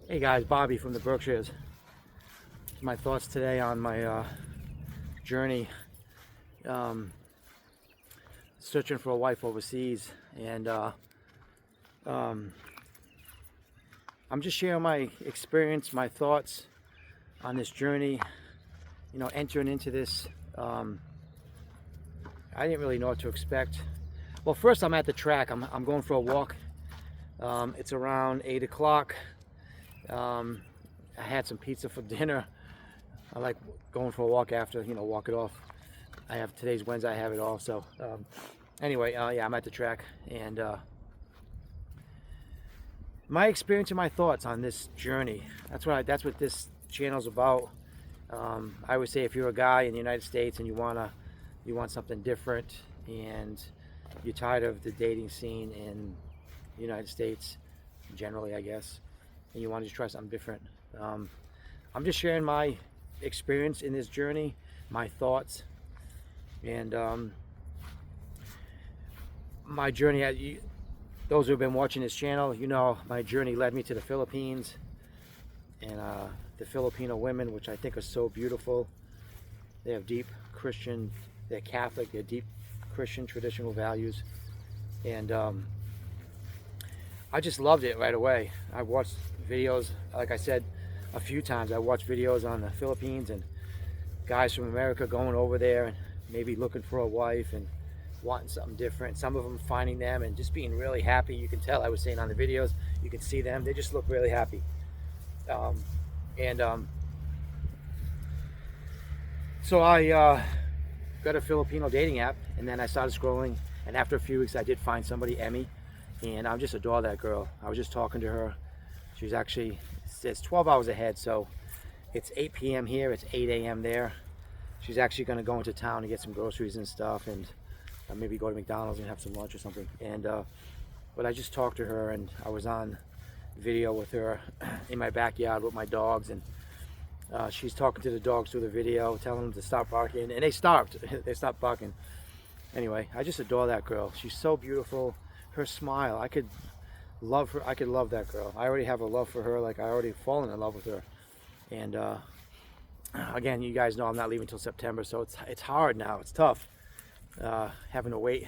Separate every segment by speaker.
Speaker 1: Hey guys, Bobby from the Berkshires. My thoughts today on my journey searching for a wife overseas, and I'm just sharing my experience, my thoughts on this journey. Entering into this, I didn't really know what to expect. Well, first I'm at the track. I'm going for a walk. It's around 8 o'clock. I had some pizza for dinner. I like going for a walk after, walk it off. Today's Wednesday, I have it off. So anyway, yeah, I'm at the track, and my experience and my thoughts on this journey. That's what this channel's about. I would say if you're a guy in the United States and you want something different, and you're tired of the dating scene in the United States generally, I guess, and you want to just try something different. I'm just sharing my experience in this journey, my thoughts, and my journey. Those who have been watching this channel, my journey led me to the Philippines, and the Filipino women, which I think are so beautiful. They have deep Christian, they're Catholic, they're deep Christian traditional values, and I just loved it right away. I watched videos, like I said a few times, I watched videos on the Philippines and guys from America going over there and maybe looking for a wife and wanting something different. Some of them finding them and just being really happy. You can tell, I was saying on the videos, you can see them, they just look really happy. So I got a Filipino dating app, and then I started scrolling, and after a few weeks I did find somebody, Emmy, and I just adore that girl. I was just talking to her. She's actually, it's 12 hours ahead, so it's 8 p.m. here, it's 8 a.m. there. She's actually going to go into town to get some groceries and stuff, and maybe go to McDonald's and have some lunch or something. And but I just talked to her, and I was on video with her in my backyard with my dogs, and she's talking to the dogs through the video, telling them to stop barking, and they stopped. They stopped barking. Anyway, I just adore that girl. She's so beautiful. Her smile, I could love her. I could love that girl. I already have a love for her. Like, I already fallen in love with her. And again, you guys know I'm not leaving till September, so it's hard now. It's tough having to wait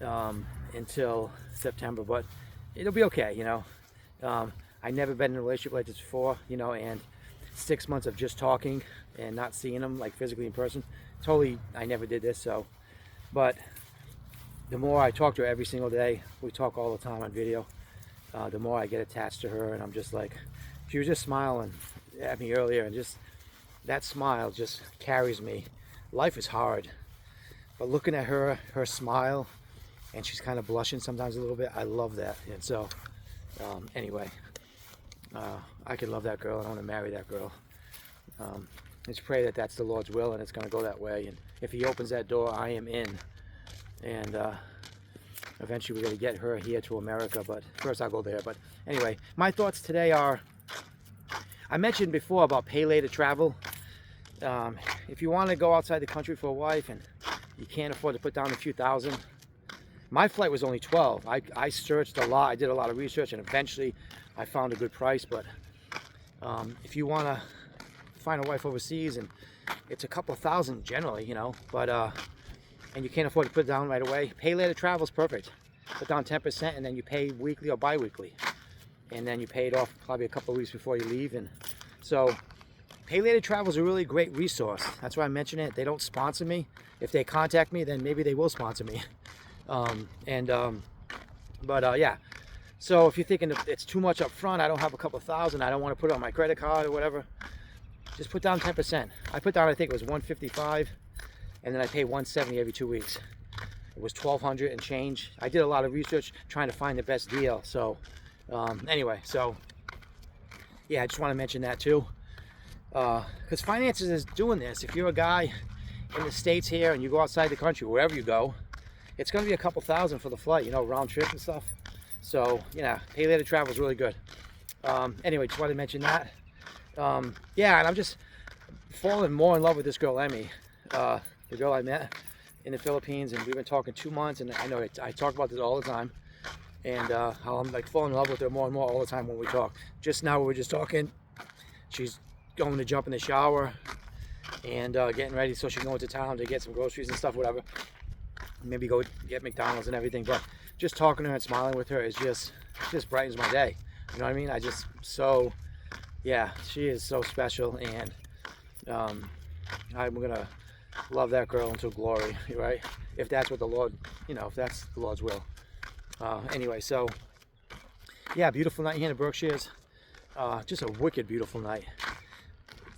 Speaker 1: until September, but it'll be okay. I never been in a relationship like this before, and 6 months of just talking and not seeing them like physically in person. Totally, I never did this. So, but the more I talk to her every single day, we talk all the time on video, the more I get attached to her, and I'm just like, she was just smiling at me earlier, and just that smile just carries me. Life is hard, but looking at her smile, and she's kind of blushing sometimes a little bit, I love that. And so anyway, I could love that girl, and I want to marry that girl. Let's pray that that's the Lord's will, and it's going to go that way. And if he opens that door, I am in. And eventually we're going to get her here to America, but first I'll go there. But anyway, my thoughts today are, I mentioned before about pay later travel. If you want to go outside the country for a wife and you can't afford to put down a few thousand, my flight was only 12. I searched a lot, I did a lot of research, and eventually I found a good price. But if you want to find a wife overseas, and it's a couple thousand generally, but and you can't afford to put it down right away, pay later travel is perfect. Put down 10%, and then you pay weekly or bi-weekly, and then you pay it off probably a couple of weeks before you leave. And so pay later travel is a really great resource. That's why I mention it. They don't sponsor me. If they contact me, then maybe they will sponsor me. Yeah, so if you're thinking it's too much up front, I don't have a couple thousand, I don't want to put it on my credit card or whatever, just put down 10%. I put down, I think it was 155, and then I pay 170 every 2 weeks. It was 1,200 and change. I did a lot of research trying to find the best deal. So anyway, so yeah, I just want to mention that too, because finances is doing this. If you're a guy in the States here and you go outside the country, wherever you go, it's going to be a couple thousand for the flight, round trip and stuff. So, pay later travel is really good. Anyway, just wanted to mention that. Yeah, and I'm just falling more in love with this girl, Emmy, the girl I met in the Philippines, and we've been talking 2 months, and I know I talk about this all the time. and how I'm like falling in love with her more and more all the time when we talk. Just now we were just talking. She's going to jump in the shower and getting ready so she can go into town to get some groceries and stuff, whatever. Maybe go get McDonald's and everything. But just talking to her and smiling with her is just brightens my day. You know what I mean? Yeah, she is so special, and I'm gonna love that girl until glory, right? If that's what the Lord, if that's the Lord's will. Anyway, so yeah, beautiful night here in the Berkshires. Just a wicked beautiful night.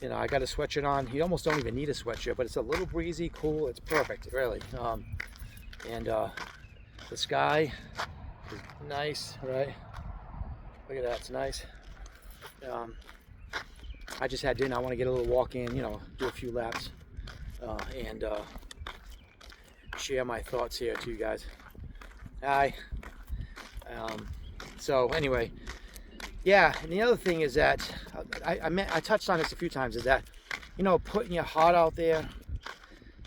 Speaker 1: I got a sweatshirt on. You almost don't even need a sweatshirt, but it's a little breezy, cool. It's perfect, really. And the sky is nice, right? Look at that, it's nice. I just had dinner. I want to get a little walk in, do a few laps, and share my thoughts here to you guys. Hi. So anyway, yeah, and the other thing is that I touched on this a few times, is that putting your heart out there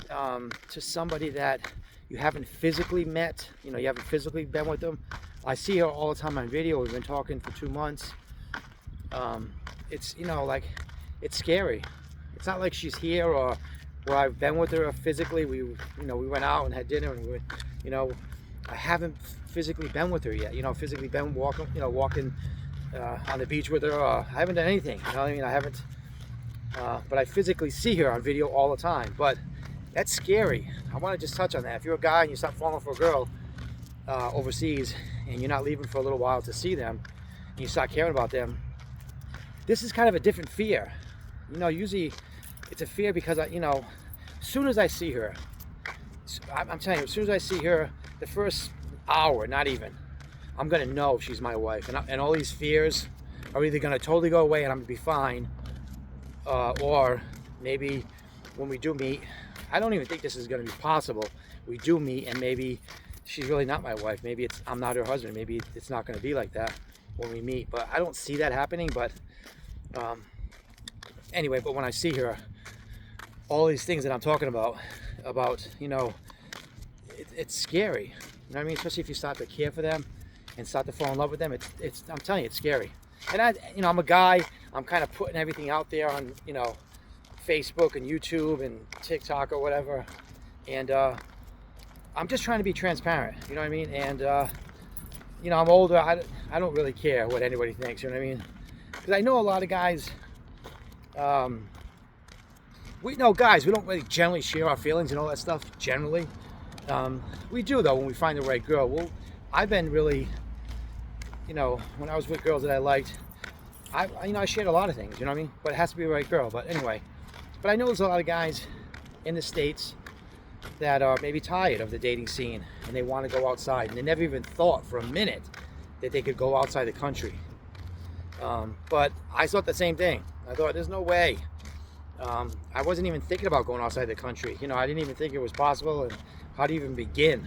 Speaker 1: to somebody that you haven't physically met, you haven't physically been with them. I see her all the time on video. We've been talking for 2 months. It's like, it's scary. It's not like she's here or where I've been with her physically. We went out and had dinner, and I haven't physically been with her yet. Physically been walking on the beach with her. I haven't done anything. You know what I mean? I haven't. But I physically see her on video all the time. But that's scary. I want to just touch on that. If you're a guy and you start falling for a girl overseas, and you're not leaving for a little while to see them, and you start caring about them, this is kind of a different fear. Usually it's a fear because as soon as I see her, I'm telling you, as soon as I see her, the first hour, not even, I'm gonna know if she's my wife, and all these fears are either gonna totally go away and I'm gonna be fine, or maybe when we do meet, I don't even think this is gonna be possible. We do meet, and maybe she's really not my wife. Maybe I'm not her husband. Maybe it's not gonna be like that when we meet. But I don't see that happening. But anyway, but when I see her, all these things that I'm talking about, it's scary. You know what I mean? Especially if you start to care for them and start to fall in love with them. I'm telling you, it's scary. And I'm a guy. I'm kind of putting everything out there on, Facebook and YouTube and TikTok or whatever. And I'm just trying to be transparent. You know what I mean? And I'm older. I don't really care what anybody thinks. You know what I mean? Because I know a lot of guys. We don't really generally share our feelings and all that stuff. Generally, we do though when we find the right girl. Well, I've been really, when I was with girls that I liked, I shared a lot of things. You know what I mean? But it has to be the right girl. But anyway, I know there's a lot of guys in the States that are maybe tired of the dating scene and they want to go outside, and they never even thought for a minute that they could go outside the country. But I thought the same thing. I thought, there's no way. I wasn't even thinking about going outside the country. I didn't even think it was possible, and how to even begin.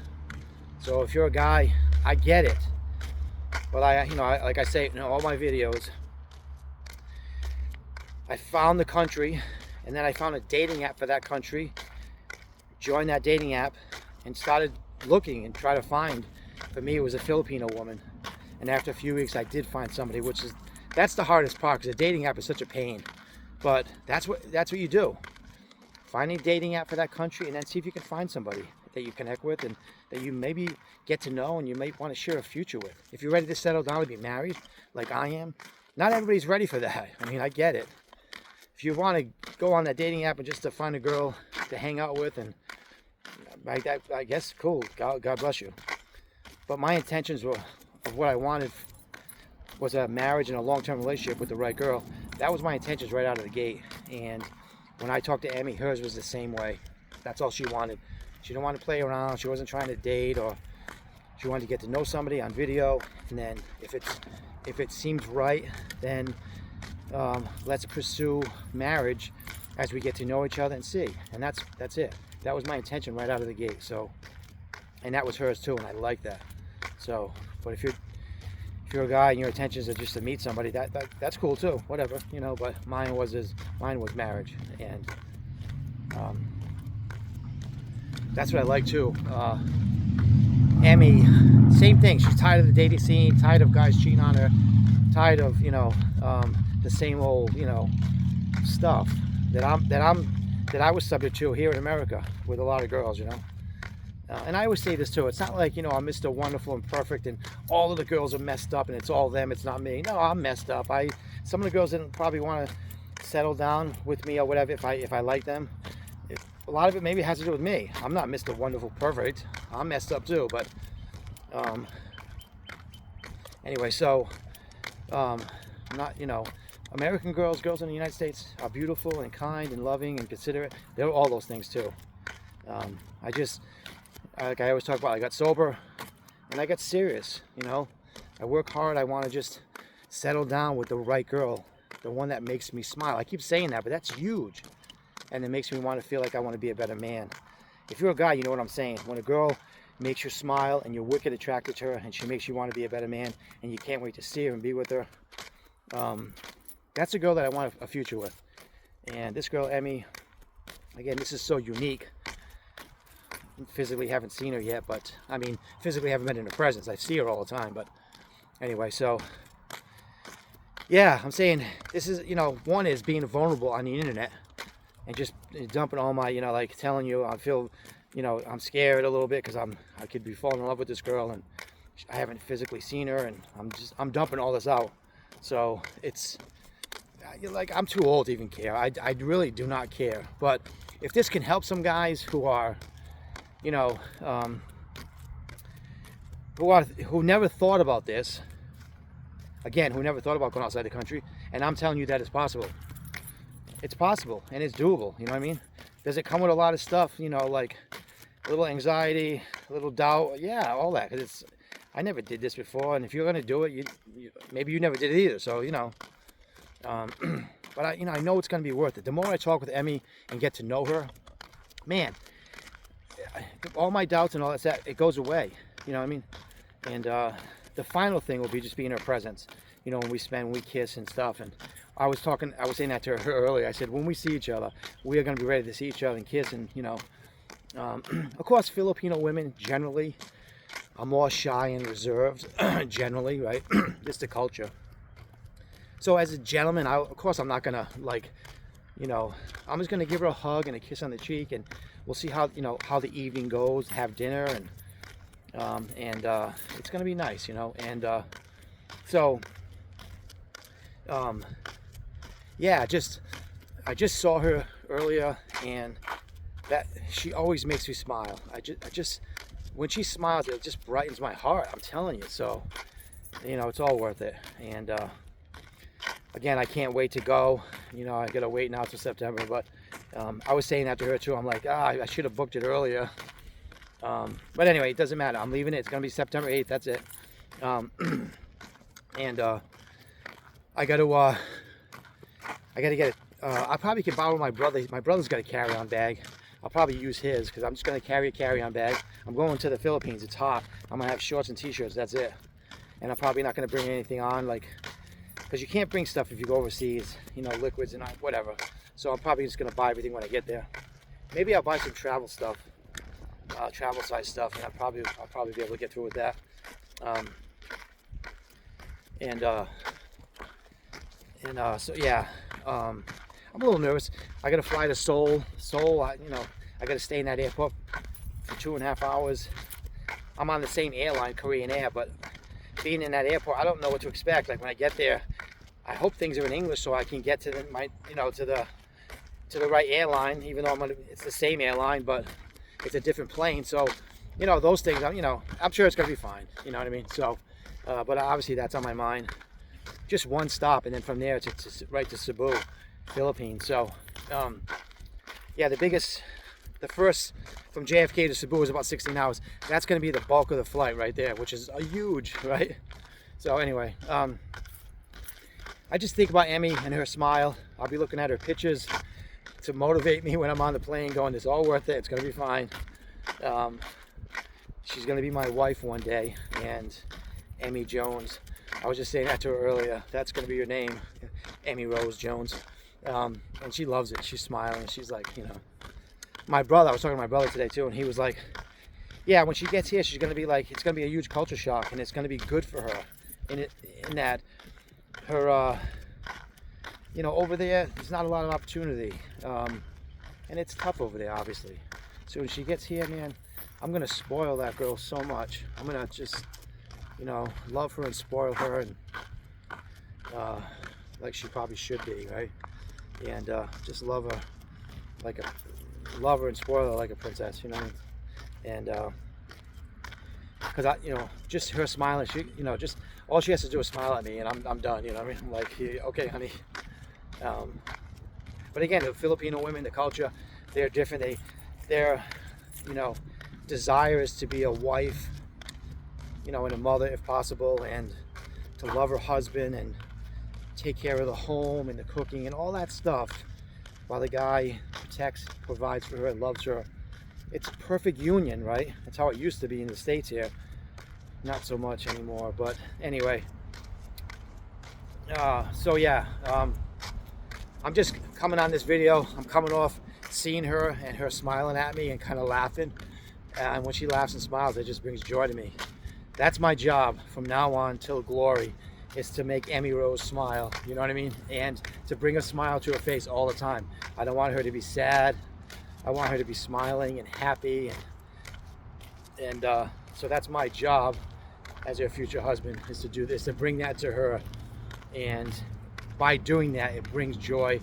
Speaker 1: So if you're a guy, I get it. But like I say in all my videos, I found the country, and then I found a dating app for that country, joined that dating app, and started looking and try to find. For me, it was a Filipino woman, and after a few weeks, I did find somebody, that's the hardest part, because a dating app is such a pain. But that's what you do. Find a dating app for that country, and then see if you can find somebody that you connect with and that you maybe get to know and you may want to share a future with. If you're ready to settle down and be married, like I am, not everybody's ready for that. I mean, I get it. If you want to go on that dating app and just to find a girl to hang out with and like that, I guess, cool. God bless you. But my intentions of what I wanted was a marriage and a long-term relationship with the right girl. That was my intentions right out of the gate. And when I talked to Emmy, hers was the same way. That's all she wanted. She didn't want to play around. She wasn't trying to date, or she wanted to get to know somebody on video. And then if it seems right, then let's pursue marriage as we get to know each other and see. And that's it. That was my intention right out of the gate. So, and that was hers too, and I like that. So, but if you're a guy and your intentions are just to meet somebody, that's cool too. Whatever, But mine was marriage, and that's what I like too. Emmy same thing. She's tired of the dating scene, tired of guys cheating on her, tired of, the same old, stuff that I was subject to here in America with a lot of girls, and I always say this too. It's not like, I'm Mr. Wonderful and perfect and all of the girls are messed up and it's all them, it's not me. No, I'm messed up. Some of the girls didn't probably want to settle down with me or whatever if I like them. A lot of it maybe has to do with me. I'm not Mr. Wonderful perfect. I'm messed up too, but anyway, so not, American girls in the United States are beautiful and kind and loving and considerate. They're all those things too. Like I always talk about, I got sober and I got serious. I work hard. I want to just settle down with the right girl, the one that makes me smile. I keep saying that, but that's huge, and it makes me want to feel like I want to be a better man. If you're a guy, you know what I'm saying. When a girl makes you smile and you're wicked attracted to her and she makes you want to be a better man and you can't wait to see her and be with her, that's a girl that I want a future with. And this girl, Emmy, again, this is so unique. Physically haven't seen her yet, but physically haven't been in her presence. I see her all the time, but anyway, so yeah, I'm saying this is, one is being vulnerable on the internet and just dumping all my, like telling you I feel, I'm scared a little bit because I could be falling in love with this girl and I haven't physically seen her, and I'm dumping all this out. So it's like, I'm too old to even care. I really do not care. But if this can help some guys who are, who never thought about this, again, who never thought about going outside the country, and I'm telling you that it's possible. It's possible and it's doable. You know what I mean? Does it come with a lot of stuff? Like a little anxiety, a little doubt, yeah, all that. Because I never did this before, and if you're gonna do it, maybe you never did it either. So but I know it's gonna be worth it. The more I talk with Emmy and get to know her, man, all my doubts and all that, it goes away. You know what I mean? And the final thing will be just being her presence. When we kiss and stuff. And I was saying that to her earlier. I said, when we see each other, we are going to be ready to see each other and kiss. And of course, Filipino women generally are more shy and reserved, generally, right? It's the culture. So as a gentleman, of course, I'm not gonna I'm just gonna give her a hug and a kiss on the cheek, and we'll see how the evening goes. Have dinner, and it's gonna be nice, And so, yeah, I just saw her earlier, and that she always makes me smile. I just when she smiles, it just brightens my heart. I'm telling you. So, it's all worth it. And again, I can't wait to go. I gotta wait now till September. But I was saying that to her too. I'm like, I should have booked it earlier. But anyway, it doesn't matter. I'm leaving it. It's gonna be September 8th. That's it. And I gotta get it. I probably can borrow my brother. My brother's got a carry-on bag. I'll probably use his because I'm just gonna carry a carry-on bag. I'm going to the Philippines. It's hot. I'm gonna have shorts and t-shirts. That's it. And I'm probably not gonna bring anything on, because you can't bring stuff if you go overseas. Liquids and whatever. So I'm probably just gonna buy everything when I get there. Maybe I'll buy some travel stuff, travel size stuff, and I'll probably be able to get through with that. So yeah, I'm a little nervous. I gotta fly to Seoul. I gotta stay in that airport for 2.5 hours. I'm on the same airline, Korean Air, but being in that airport, I don't know what to expect. Like when I get there, I hope things are in English so I can get to the right airline, even though it's the same airline, but it's a different plane. So, those things, I'm sure it's gonna be fine. You know what I mean? So, but obviously that's on my mind. Just one stop, and then from there to right to Cebu, Philippines. So, yeah, the first from JFK to Cebu is about 16 hours. That's going to be the bulk of the flight right there, which is a huge, right? So anyway, I just think about Emmy and her smile. I'll be looking at her pictures to motivate me when I'm on the plane, going, "It's all worth it. It's going to be fine." She's going to be my wife one day, and Emmy Jones. I was just saying that to her earlier. That's going to be your name, Emmy Rose Jones. And she loves it. She's smiling. She's like, my brother, I was talking to my brother today too, and he was like, yeah, when she gets here, she's gonna be like, it's gonna be a huge culture shock, and it's gonna be good for her. In that her, over there's not a lot of opportunity, and it's tough over there, obviously. So when she gets here, man, I'm gonna spoil that girl so much. I'm gonna just, love her and spoil her, and like she probably should be, right? And just love her love her and spoil her like a princess, you know what I mean? And because just her smiling, she, just all she has to do is smile at me, and I'm done. You know what I mean? I'm like, yeah, okay, honey. But again, the Filipino women, the culture, they're different. Their desire is to be a wife, and a mother if possible, and to love her husband and take care of the home and the cooking and all that stuff, while the guy protects, provides for her, and loves her. It's a perfect union, right? That's how it used to be in the States here. Not so much anymore, but anyway. So yeah, I'm just coming on this video. I'm coming off seeing her and her smiling at me and kind of laughing. And when she laughs and smiles, it just brings joy to me. That's my job from now on till glory, is to make Emmy Rose smile. You know what I mean? And to bring a smile to her face all the time. I don't want her to be sad. I want her to be smiling and happy, and so that's my job as her future husband, is to do this, to bring that to her, and by doing that, it brings joy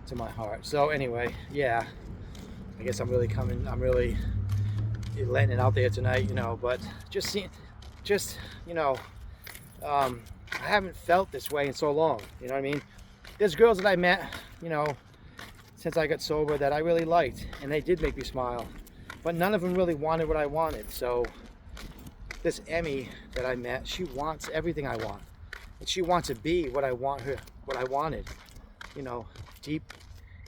Speaker 1: to my heart. So anyway, yeah, I guess I'm really letting it out there tonight, but I haven't felt this way in so long. You know what I mean? There's girls that I met, since I got sober, that I really liked, and they did make me smile, but none of them really wanted what I wanted. So this Emmy that I met, she wants everything I want, and she wants to be what I wanted. Deep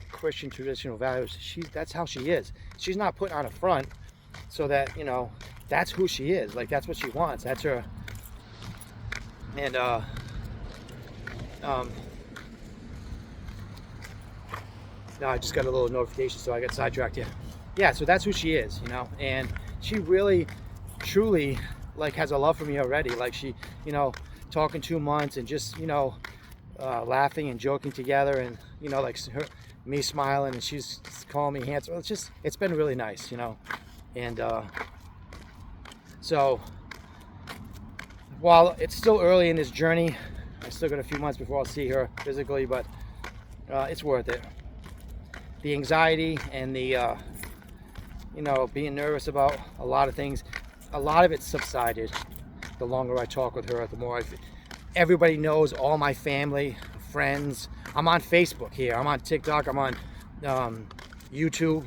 Speaker 1: Christian traditional values. That's how she is. She's not putting on a front, so that that's who she is. Like, that's what she wants. That's her. And no, I just got a little notification, so I got sidetracked here. Yeah, so that's who she is, and she really, truly, has a love for me already. Like, she, talking 2 months and just, laughing and joking together, and, me smiling, and she's calling me handsome. It's been really nice, and so while it's still early in this journey, I still got a few months before I'll see her physically, but it's worth it. The anxiety and the being nervous about a lot of things, a lot of it subsided the longer I talk with her. The more everybody knows, all my family, friends. I'm on Facebook here, I'm on TikTok, I'm on YouTube,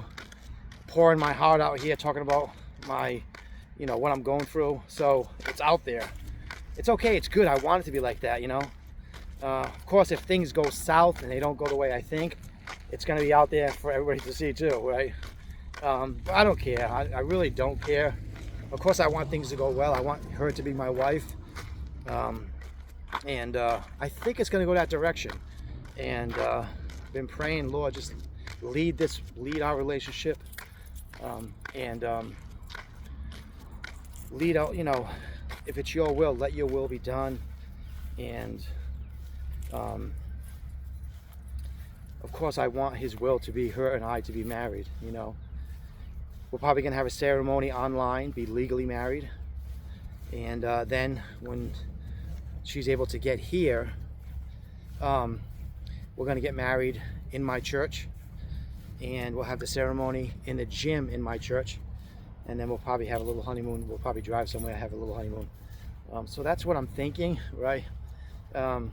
Speaker 1: pouring my heart out here, talking about my what I'm going through. So it's out there. It's okay, it's good. I want it to be like that. Of course, if things go south and they don't go the way I think, it's going to be out there for everybody to see too, right? But I don't care. I really don't care. Of course, I want things to go well. I want her to be my wife, and I think it's going to go that direction. And been praying, Lord, just lead our relationship, and lead out. If it's your will, let your will be done. And of course, I want his will to be her and I to be married. We're probably gonna have a ceremony online, be legally married, and then when she's able to get here, we're gonna get married in my church, and we'll have the ceremony in the gym in my church, and then we'll probably have a little honeymoon. We'll probably drive somewhere, have a little honeymoon. So that's what I'm thinking, right? I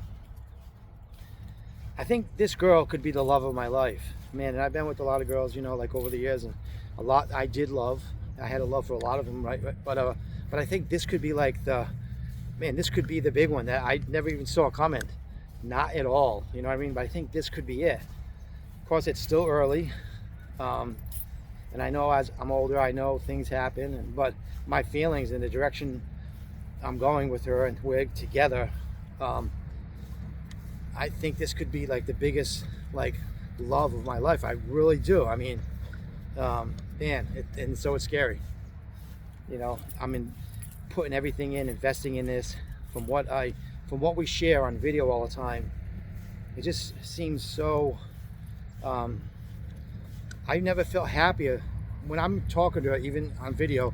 Speaker 1: think this girl could be the love of my life, man. And I've been with a lot of girls, over the years, and a lot I did love. I had a love for a lot of them, right? But I think this could be this could be the big one that I never even saw coming. Not at all, you know what I mean? But I think this could be it. Of course, it's still early, and I know as I'm older, I know things happen, but my feelings and the direction I'm going with her, and we're together, I think this could be the biggest love of my life. I really do. I mean, man, and so it's scary. You know, putting everything in, investing in this. From what we share on video all the time, it just seems so. I never felt happier when I'm talking to her, even on video.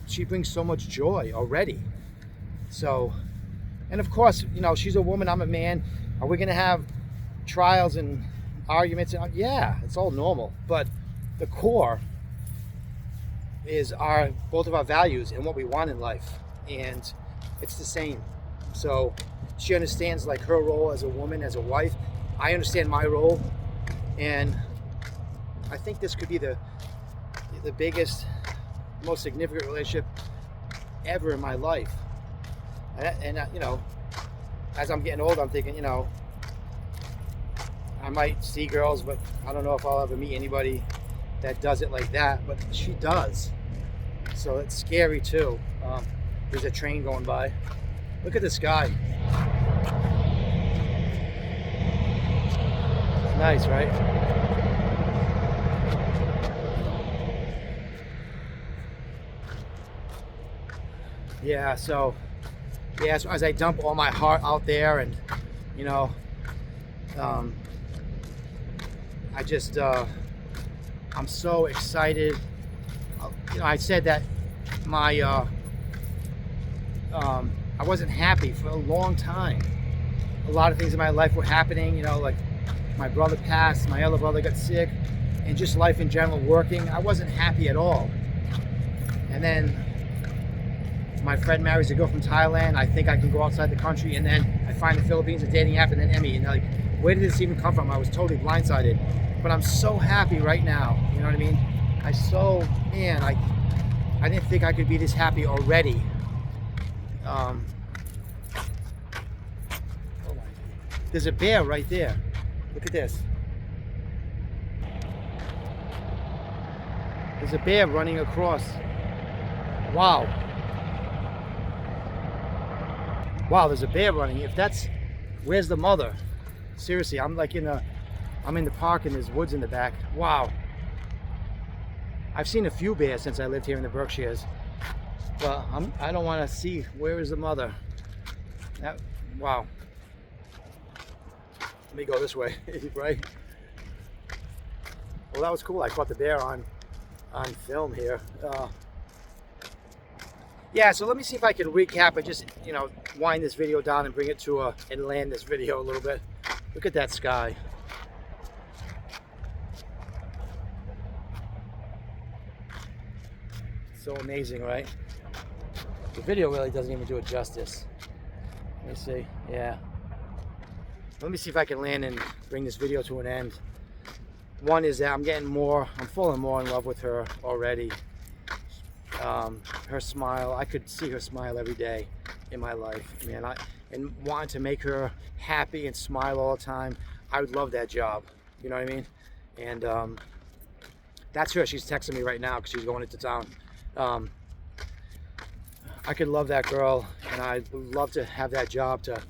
Speaker 1: She brings so much joy already. So, and of course, you know, she's a woman, I'm a man. Are we gonna have trials and arguments? Yeah, it's all normal. But the core is both of our values and what we want in life, and it's the same. So she understands like her role as a woman, as a wife. I understand my role, and I think this could be the biggest, most significant relationship ever in my life. And you know, as I'm getting older, I'm thinking, you know, I might see girls, but I don't know if I'll ever meet anybody that does it like that. But she does, so it's scary too. There's a train going by. Look at this guy. It's nice, right? Yeah, so as I dump all my heart out there, and you know, I just I'm so excited. You know, I said that my I wasn't happy for a long time. A lot of things in my life were happening, you know, like my brother passed, my other brother got sick, and just life in general, working. I wasn't happy at all. And then my friend marries a girl from Thailand. I think I can go outside the country, and then I find the Philippines, a dating app, and then Emmy. And like, where did this even come from? I was totally blindsided. But I'm so happy right now. You know what I mean? I didn't think I could be this happy already. There's a bear right there. Look at this. There's a bear running across. Wow. Wow, there's a bear running. Where's the mother? Seriously, I'm in the park and there's woods in the back. Wow. I've seen a few bears since I lived here in the Berkshires. But I don't want to see, where is the mother? Wow. Let me go this way, right? Well, that was cool. I caught the bear on film here. Yeah, so let me see if I can recap and just, you know, wind this video down and bring it to and land this video a little bit. Look at that sky. So amazing, right? The video really doesn't even do it justice. Let me see. Yeah. Let me see if I can land and bring this video to an end. One is that I'm falling more in love with her already. Her smile, I could see her smile every day in my life, man. And wanting to make her happy and smile all the time, I would love that job. You know what I mean? And that's her. She's texting me right now because she's going into town. I could love that girl, and I'd love to have that job, to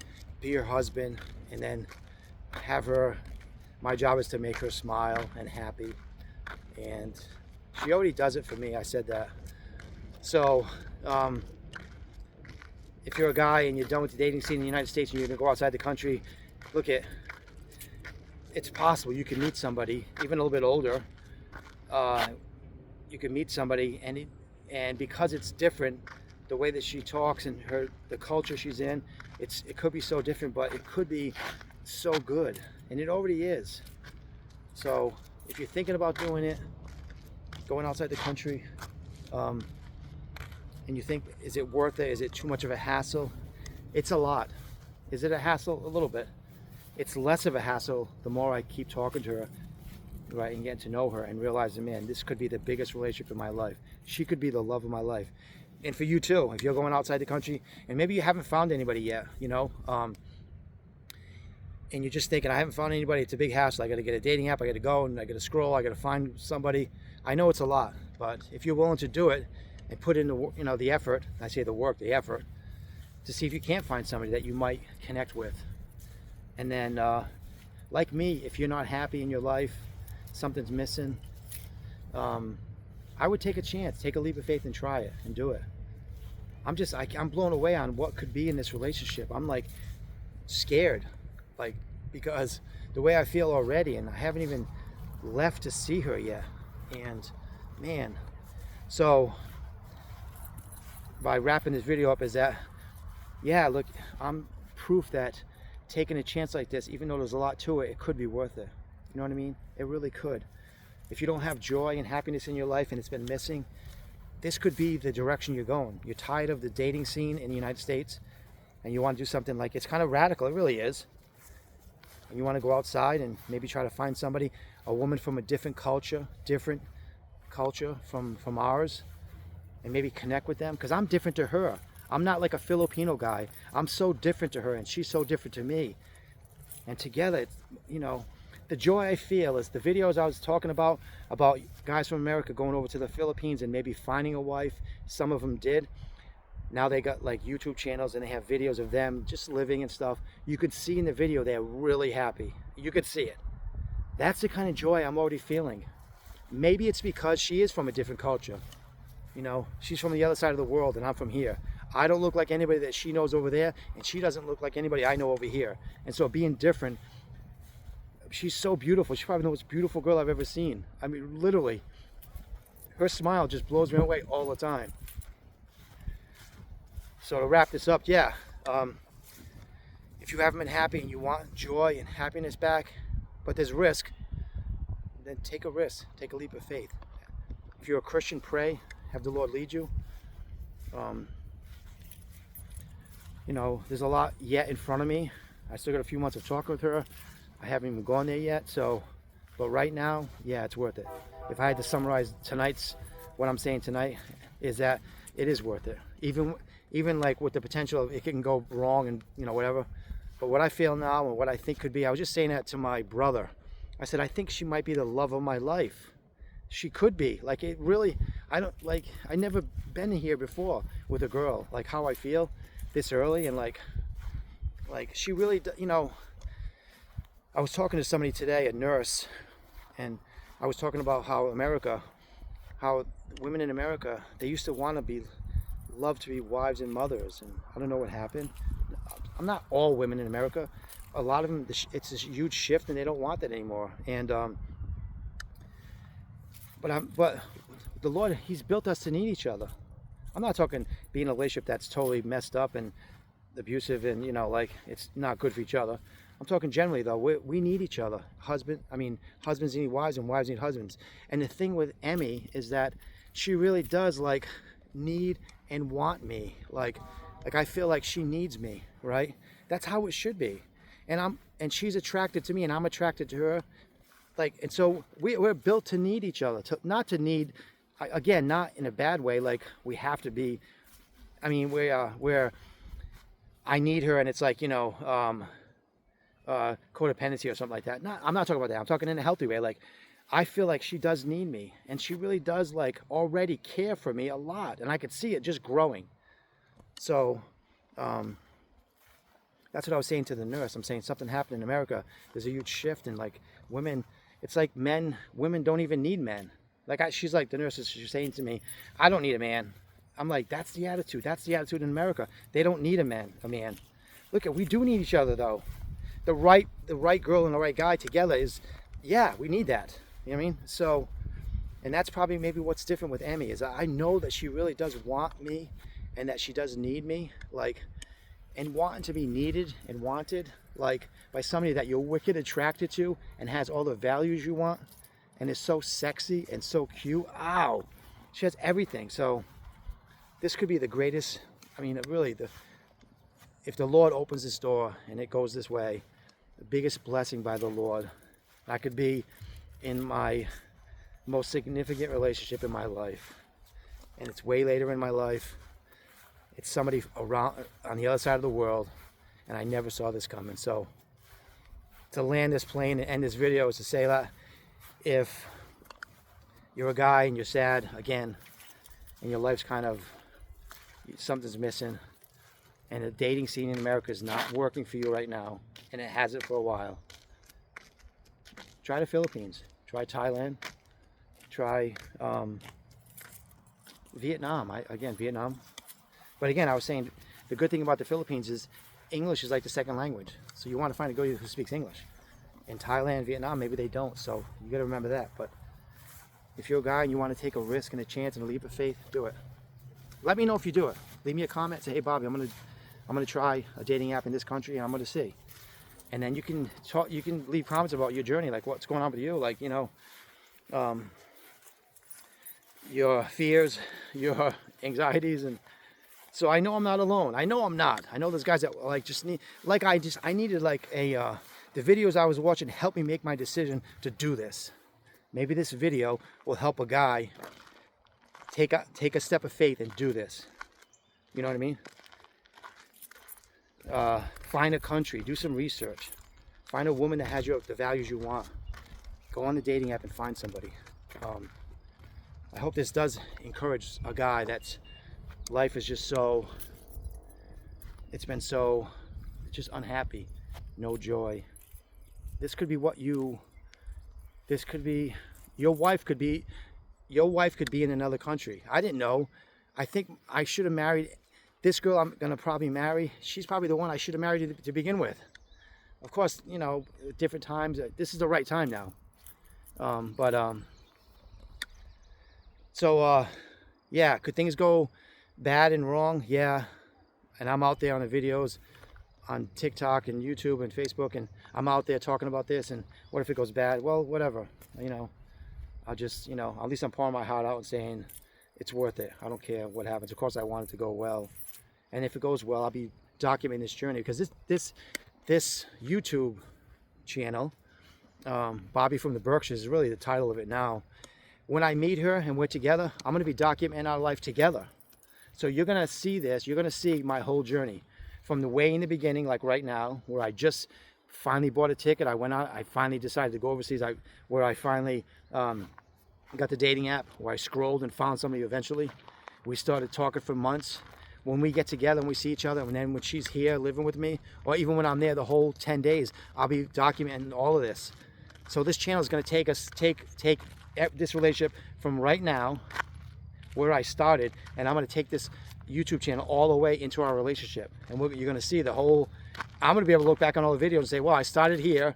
Speaker 1: be her husband, and then have her. My job is to make her smile and happy, and she already does it for me. I said that. So if you're a guy and you're done with the dating scene in the United States and you're gonna go outside the country, it's possible you can meet somebody even a little bit older. You can meet somebody, and because it's different, the way that she talks and the culture she's in, it could be so different, but it could be so good, and it already is. So if you're thinking about doing it, going outside the country, and you think, is it worth it? Is it too much of a hassle? It's a lot. Is it a hassle? A little bit. It's less of a hassle the more I keep talking to her, right, and getting to know her and realizing, man, this could be the biggest relationship in my life. She could be the love of my life. And for you too, if you're going outside the country and maybe you haven't found anybody yet, you know, and you're just thinking, I haven't found anybody, it's a big hassle. I got to get a dating app, I got to go and I got to scroll, I got to find somebody. I know it's a lot, but if you're willing to do it and put in the effort, I say the effort, to see if you can't find somebody that you might connect with. And then, like me, if you're not happy in your life, something's missing, I would take a chance, take a leap of faith and try it and do it. I'm blown away on what could be in this relationship. I'm like scared, like, because the way I feel already, and I haven't even left to see her yet. And man, so by wrapping this video up is that, yeah, look, I'm proof that taking a chance like this, even though there's a lot to it, it could be worth it. You know what I mean? It really could. If you don't have joy and happiness in your life and it's been missing, this could be the direction you're going. You're tired of the dating scene in the United States and you want to do something like, it's kind of radical, it really is. And you want to go outside and maybe try to find somebody, a woman from a different culture from ours, and maybe connect with them, because I'm different to her. I'm not like a Filipino guy. I'm so different to her and she's so different to me. And together, it's, you know, the joy I feel is the videos I was talking about guys from America going over to the Philippines and maybe finding a wife. Some of them did. Now they got like YouTube channels and they have videos of them just living and stuff. You could see in the video they're really happy. You could see it. That's the kind of joy I'm already feeling. Maybe it's because she is from a different culture. You know, she's from the other side of the world and I'm from here. I don't look like anybody that she knows over there, and she doesn't look like anybody I know over here. And so being different, she's so beautiful. She's probably the most beautiful girl I've ever seen. I mean, literally, her smile just blows me away all the time. So to wrap this up, yeah, if you haven't been happy and you want joy and happiness back, but there's risk, then take a risk, take a leap of faith. If you're a Christian, pray, have the Lord lead you. You know, there's a lot yet in front of me. I still got a few months of talking with her. I haven't even gone there yet, so, but right now, yeah, it's worth it. If I had to summarize what I'm saying tonight, is that it is worth it. Even like with the potential of it can go wrong and, you know, whatever. But what I feel now and what I think could be, I was just saying that to my brother. I said, I think she might be the love of my life. She could be. Like, it really, I never been here before with a girl, like how I feel this early, and like she really, you know, I was talking to somebody today, a nurse, and I was talking about how women in America, they used to want to love to be wives and mothers, and I don't know what happened. I'm not all women in America. A lot of them, it's this huge shift, and they don't want that anymore. And but the Lord, He's built us to need each other. I'm not talking being in a relationship that's totally messed up and abusive and, you know, like it's not good for each other. I'm talking generally though, we need each other. Husbands need wives and wives need husbands. And the thing with Emmy is that she really does like need and want me. Like I feel like she needs me, right? That's how it should be. And she's attracted to me and I'm attracted to her. Like, and so we're built to need each other, not to need, again, not in a bad way, like we have to be. I mean, where I need her and it's like, you know, codependency or something like that. I'm not talking about that. I'm talking in a healthy way. Like, I feel like she does need me, and she really does like already care for me a lot, and I could see it just growing. So that's what I was saying to the nurse. I'm saying something happened in America. There's a huge shift in like women. It's like women don't even need men. Like she's like, the nurse is, she's saying to me, I don't need a man. I'm like, that's the attitude. That's the attitude in America. They don't need a man. Look, we do need each other though. The right girl and the right guy together is, yeah, we need that. You know what I mean? So, and that's probably maybe what's different with Emmy is I know that she really does want me and that she does need me, like, and wanting to be needed and wanted, like by somebody that you're wicked attracted to and has all the values you want and is so sexy and so cute. Ow, she has everything. So this could be the greatest, I mean, really, if the Lord opens this door and it goes this way, the biggest blessing by the Lord, that could be in my most significant relationship in my life. And it's way later in my life. It's somebody around on the other side of the world, and I never saw this coming. So to land this plane and end this video is to say that if you're a guy and you're sad again, and your life's kind of, something's missing, and the dating scene in America is not working for you right now, and it hasn't for a while, try the Philippines, try Thailand, try Vietnam. Vietnam. But again, I was saying the good thing about the Philippines is English is like the second language. So you want to find a girl who speaks English. In Thailand, Vietnam, maybe they don't. So you got to remember that. But if you're a guy and you want to take a risk and a chance and a leap of faith, do it. Let me know if you do it. Leave me a comment. Say, hey, Bobby, I'm gonna try a dating app in this country, and I'm gonna see. And then you can talk. You can leave comments about your journey, like what's going on with you, like your fears, your anxieties, and so I know I'm not alone. I know I'm not. I know there's guys that like just need, like I needed like the videos I was watching helped me make my decision to do this. Maybe this video will help a guy take a step of faith and do this. You know what I mean? Find a country, do some research, find a woman that has the values you want. Go on the dating app and find somebody. I hope this does encourage a guy that's life is just it's been so just unhappy, no joy. This could be your wife could be in another country. I didn't know. I think I should have married this girl I'm gonna probably marry. She's probably the one I should have married to begin with. Of course, different times. This is the right time now. Yeah, could things go bad and wrong? Yeah. And I'm out there on the videos on TikTok and YouTube and Facebook, and I'm out there talking about this, and what if it goes bad? Well, whatever. I'll just, at least I'm pouring my heart out and saying it's worth it. I don't care what happens. Of course, I want it to go well. And if it goes well, I'll be documenting this journey, because this YouTube channel, Bobby from the Berkshires, is really the title of it now. When I meet her and we're together, I'm going to be documenting our life together. So you're going to see this. You're going to see my whole journey from the way in the beginning, like right now, where I just finally bought a ticket. I went out. I finally decided to go overseas. Where I finally got the dating app, where I scrolled and found somebody eventually. We started talking for months. When we get together and we see each other, and then when she's here living with me, or even when I'm there the whole 10 days, I'll be documenting all of this. So this channel is going to take this relationship from right now, where I started, and I'm going to take this YouTube channel all the way into our relationship. And you're going to see the whole, I'm going to be able to look back on all the videos and say, well, I started here,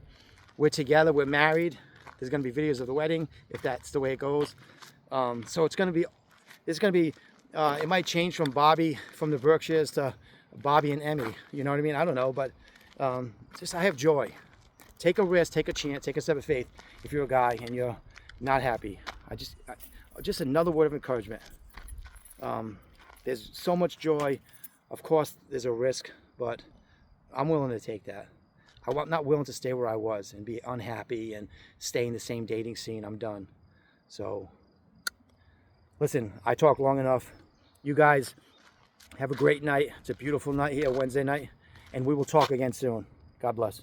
Speaker 1: we're together, we're married. There's going to be videos of the wedding, if that's the way it goes. So it's going to be, it might change from Bobby from the Berkshires to Bobby and Emmy. You know what I mean? I don't know, but just I have joy. Take a risk, take a chance, take a step of faith. If you're a guy and you're not happy, just another word of encouragement. There's so much joy. Of course, there's a risk, but I'm willing to take that. I'm not willing to stay where I was and be unhappy and stay in the same dating scene. I'm done. So, listen, I talked long enough. You guys have a great night. It's a beautiful night here, Wednesday night, and we will talk again soon. God bless.